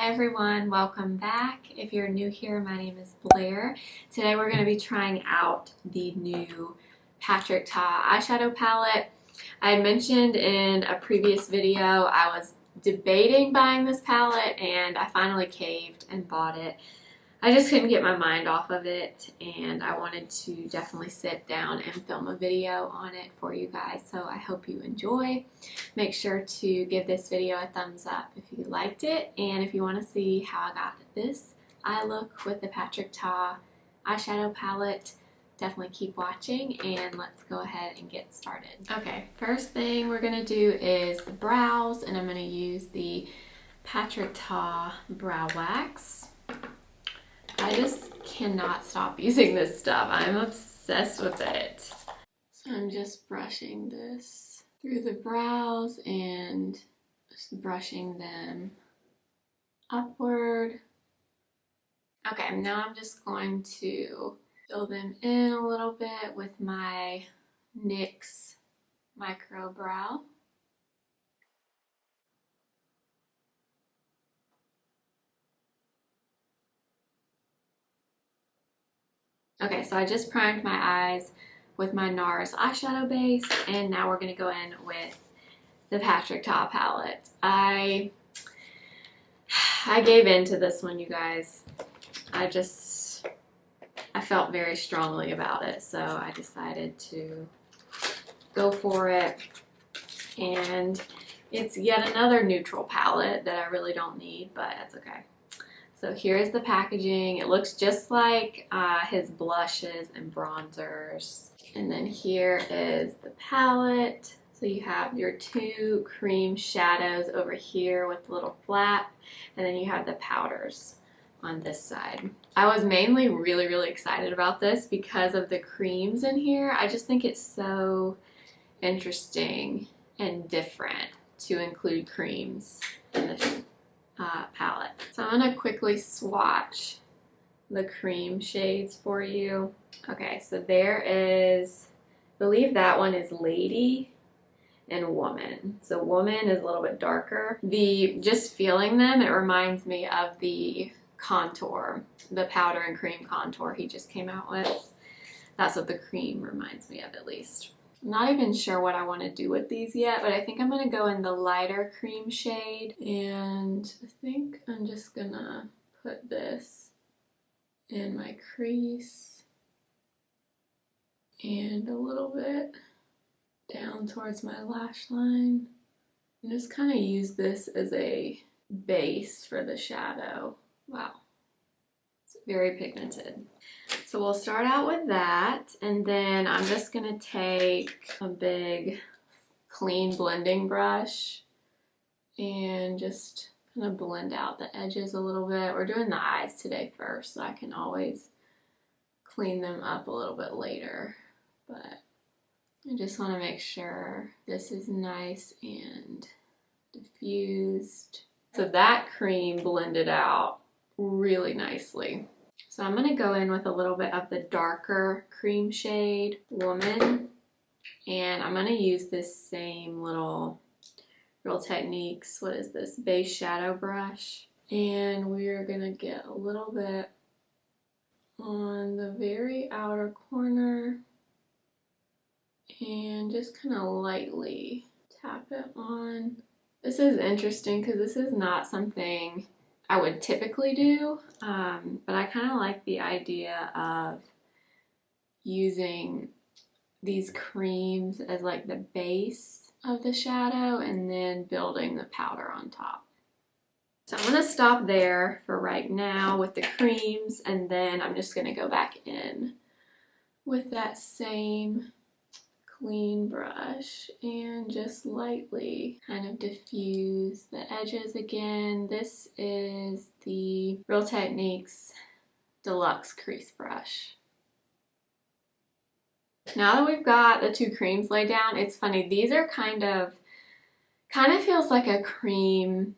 Hi everyone, welcome back. If you're new here, my name is Blair. Today we're going to be trying out the new Patrick Ta eyeshadow palette. I had mentioned in a previous video I was debating buying this palette and I finally caved and bought it. I just couldn't get my mind off of it and I wanted to definitely sit down and film a video on it for you guys, so I hope you enjoy. Make sure to give this video a thumbs up if you liked it, and if you want to see how I got this eye look with the Patrick Ta eyeshadow palette, definitely keep watching and let's go ahead and get started. Okay, first thing we're going to do is the brows, and I'm going to use the Patrick Ta brow wax. I just cannot stop using this stuff. I'm obsessed with it. So I'm just brushing this through the brows and just brushing them upward. Okay, now I'm just going to fill them in a little bit with my NYX Micro Brow. Okay, so I just primed my eyes with my NARS eyeshadow base, and now we're going to go in with the Patrick Ta palette. I gave in to this one, you guys. I felt very strongly about it, so I decided to go for it. And it's yet another neutral palette that I really don't need, but that's okay. So here's the packaging. It looks just like his blushes and bronzers. And then here is the palette. So you have your two cream shadows over here with the little flap, and then you have the powders on this side. I was mainly really excited about this because of the creams in here. I just think it's so interesting and different to include creams in this palette. So I'm going to quickly swatch the cream shades for you. Okay, so there is, I believe that one is Lady and Woman. So Woman is a little bit darker. Just feeling them, it reminds me of the contour, the powder and cream contour he just came out with. That's what the cream reminds me of, at least. I'm not even sure what I want to do with these yet, but I think I'm going to go in the lighter cream shade, and I think I'm just going to put this in my crease and a little bit down towards my lash line, and just kind of use this as a base for the shadow. Wow, it's very pigmented. So we'll start out with that, and then I'm just going to take a big clean blending brush and just kind of blend out the edges a little bit. We're doing the eyes today first, so I can always clean them up a little bit later, but I just want to make sure this is nice and diffused. So that cream blended out really nicely. So I'm going to go in with a little bit of the darker cream shade, Woman, and I'm going to use this same little Real Techniques, what is this, base shadow brush, and we're going to get a little bit on the very outer corner and just kind of lightly tap it on. This is interesting because this is not something I would typically do, but I kind of like the idea of using these creams as like the base of the shadow and then building the powder on top. So I'm going to stop there for right now with the creams, and then I'm just going to go back in with that same clean brush and just lightly kind of diffuse the edges again. This is the Real Techniques Deluxe Crease Brush. Now that we've got the two creams laid down, it's funny, these are kind of feels like a cream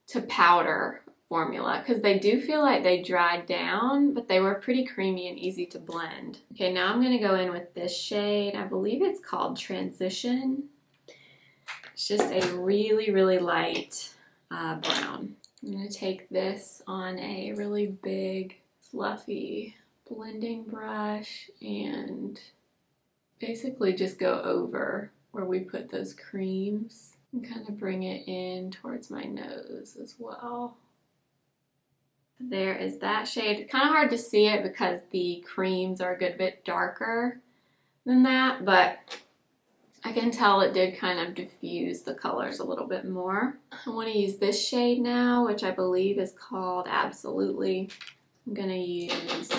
to powder formula, because they do feel like they dried down, but they were pretty creamy and easy to blend. Okay, now I'm going to go in with this shade. I believe it's called Transition. It's just a really light brown. I'm going to take this on a really big, fluffy blending brush and basically just go over where we put those creams and kind of bring it in towards my nose as well. There is that shade. Kind of hard to see it because the creams are a good bit darker than that, but I can tell it did kind of diffuse the colors a little bit more. I want to use this shade now, which I believe is called Absolutely. I'm going to use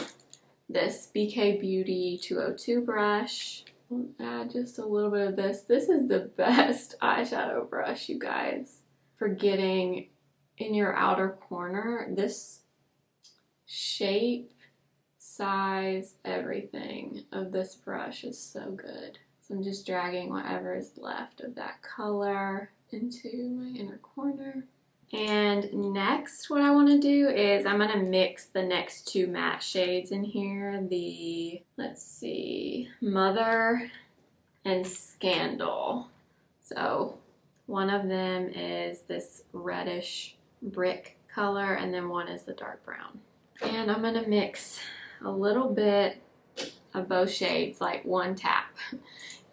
this BK Beauty 202 brush. I'll add just a little bit of this. This is the best eyeshadow brush, you guys, for getting in your outer corner. This shape, size, everything of this brush is so good. So I'm just dragging whatever is left of that color into my inner corner. And next, what I want to do is I'm going to mix the next two matte shades in here. The, let's see, Mother and Scandal. So one of them is this reddish brick color, and then one is the dark brown. And I'm going to mix a little bit of both shades, like one tap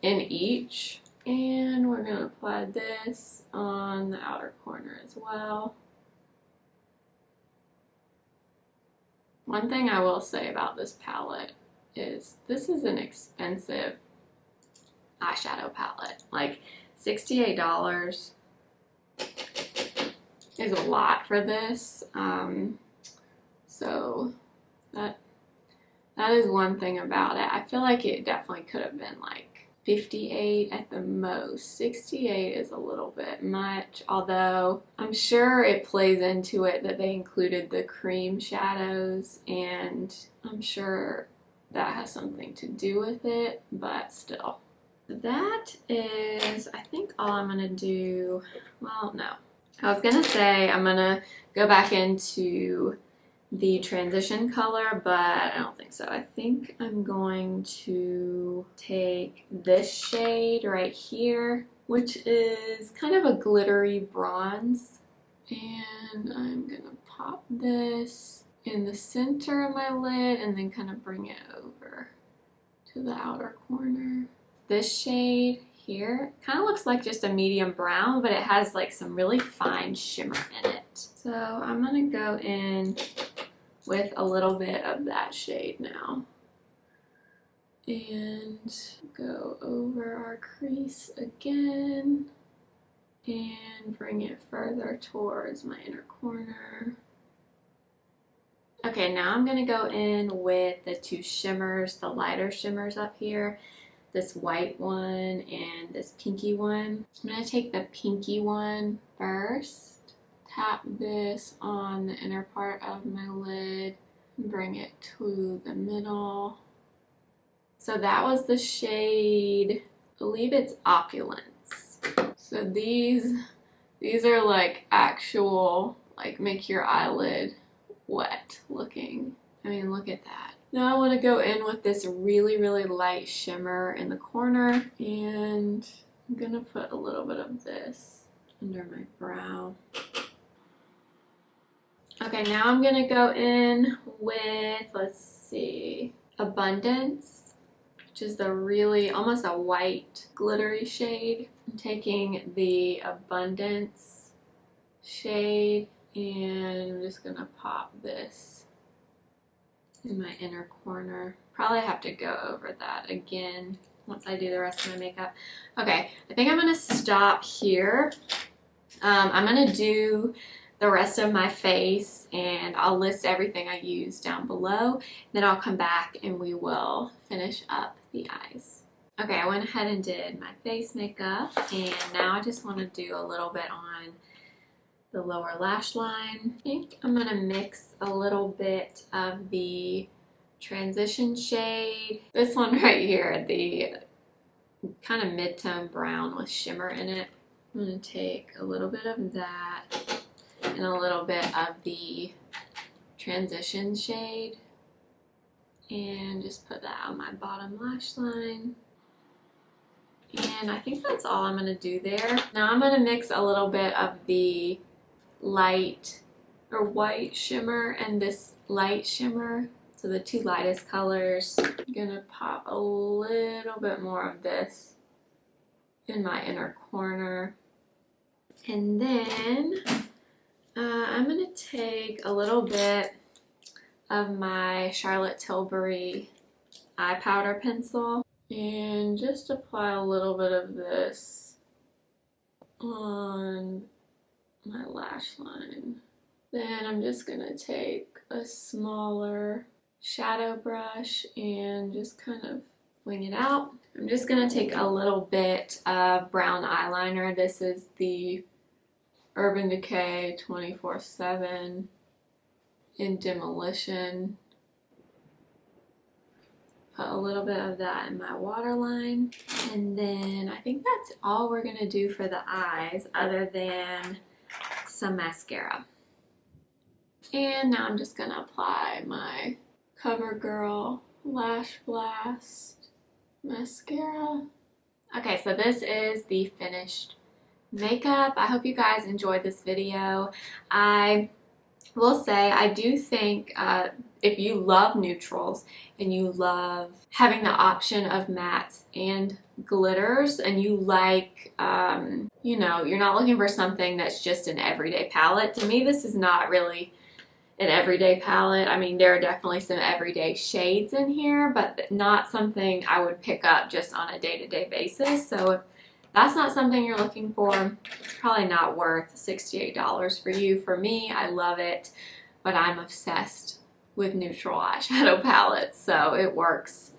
in each. And we're going to apply this on the outer corner as well. One thing I will say about this palette is this is an expensive eyeshadow palette. Like $68 is a lot for this. So that is one thing about it. I feel like it definitely could have been like $58 at the most. $68 is a little bit much, although I'm sure it plays into it that they included the cream shadows, and I'm sure that has something to do with it, but still. That is, I think, all I'm gonna do. Well, no. I was gonna say I'm gonna go back into the transition color, but I don't think so. I think I'm going to take this shade right here, which is kind of a glittery bronze, and I'm gonna pop this in the center of my lid and then kind of bring it over to the outer corner. This shade here kind of looks like just a medium brown, but it has like some really fine shimmer in it. So I'm gonna go in with a little bit of that shade now and go over our crease again and bring it further towards my inner corner. Okay, now I'm gonna go in with the two shimmers, the lighter shimmers up here, this white one and this pinky one. I'm gonna take the pinky one first. Tap this on the inner part of my lid and bring it to the middle. So that was the shade, I believe it's Opulence. So these are like actual, like make your eyelid wet looking. I mean, look at that. Now I want to go in with this really, really light shimmer in the corner, and I'm gonna put a little bit of this under my brow. Okay, now I'm gonna go in with, let's see, Abundance, which is the really, almost a white glittery shade. I'm taking the Abundance shade and I'm just gonna pop this in my inner corner. Probably have to go over that again once I do the rest of my makeup. Okay, I think I'm gonna stop here. I'm gonna do the rest of my face and I'll list everything I use down below. Then I'll come back and we will finish up the eyes. Okay, I went ahead and did my face makeup, and now I just want to do a little bit on the lower lash line. I think I'm going to mix a little bit of the transition shade. This one right here, the kind of mid-tone brown with shimmer in it. I'm going to take a little bit of that and a little bit of the transition shade and just put that on my bottom lash line. And I think that's all I'm going to do there. Now I'm going to mix a little bit of the light or white shimmer and this light shimmer. So the two lightest colors. I'm gonna pop a little bit more of this in my inner corner. And then I'm gonna take a little bit of my Charlotte Tilbury eye powder pencil and just apply a little bit of this on my lash line. Then I'm just gonna take a smaller shadow brush and just kind of wing it out. I'm just gonna take a little bit of brown eyeliner. This is the Urban Decay 24/7 in Demolition. Put a little bit of that in my waterline. And then I think that's all we're gonna do for the eyes other than some mascara. And now I'm just gonna apply my CoverGirl Lash Blast mascara. Okay, so this is the finished makeup. I hope you guys enjoyed this video. I will say I do think if you love neutrals and you love having the option of mattes and glitters and you like, you know, you're not looking for something that's just an everyday palette. To me, this is not really an everyday palette. I mean, there are definitely some everyday shades in here, but not something I would pick up just on a day-to-day basis. So if that's not something you're looking for, it's probably not worth $68 for you. For me, I love it, but I'm obsessed with neutral eyeshadow palettes, so it works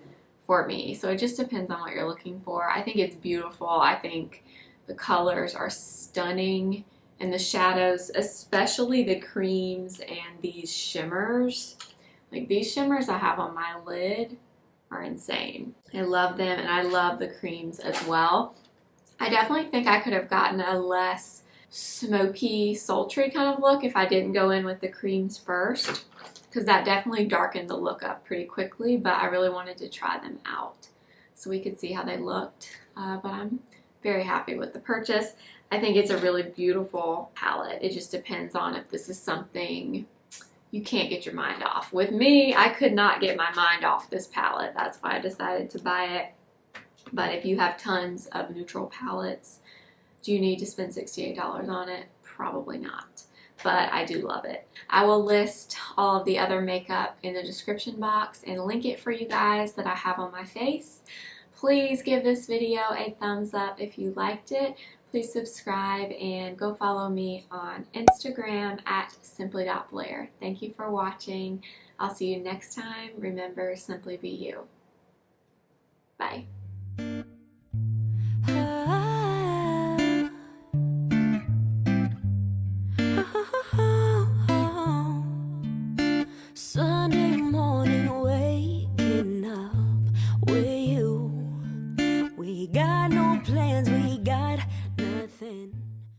for me. So it just depends on what you're looking for. I think it's beautiful. I think the colors are stunning, and the shadows, especially the creams and these shimmers. Like these shimmers I have on my lid are insane. I love them, and I love the creams as well. I definitely think I could have gotten a less smoky, sultry kind of look if I didn't go in with the creams first, because that definitely darkened the look up pretty quickly, but I really wanted to try them out so we could see how they looked. But I'm very happy with the purchase. I think it's a really beautiful palette. It just depends on if this is something you can't get your mind off. With me, I could not get my mind off this palette. That's why I decided to buy it. But if you have tons of neutral palettes, do you need to spend $68 on it? Probably not. But I do love it. I will list all of the other makeup in the description box and link it for you guys that I have on my face. Please give this video a thumbs up if you liked it. Please subscribe and go follow me on Instagram at simply.blair. Thank you for watching. I'll see you next time. Remember, simply be you.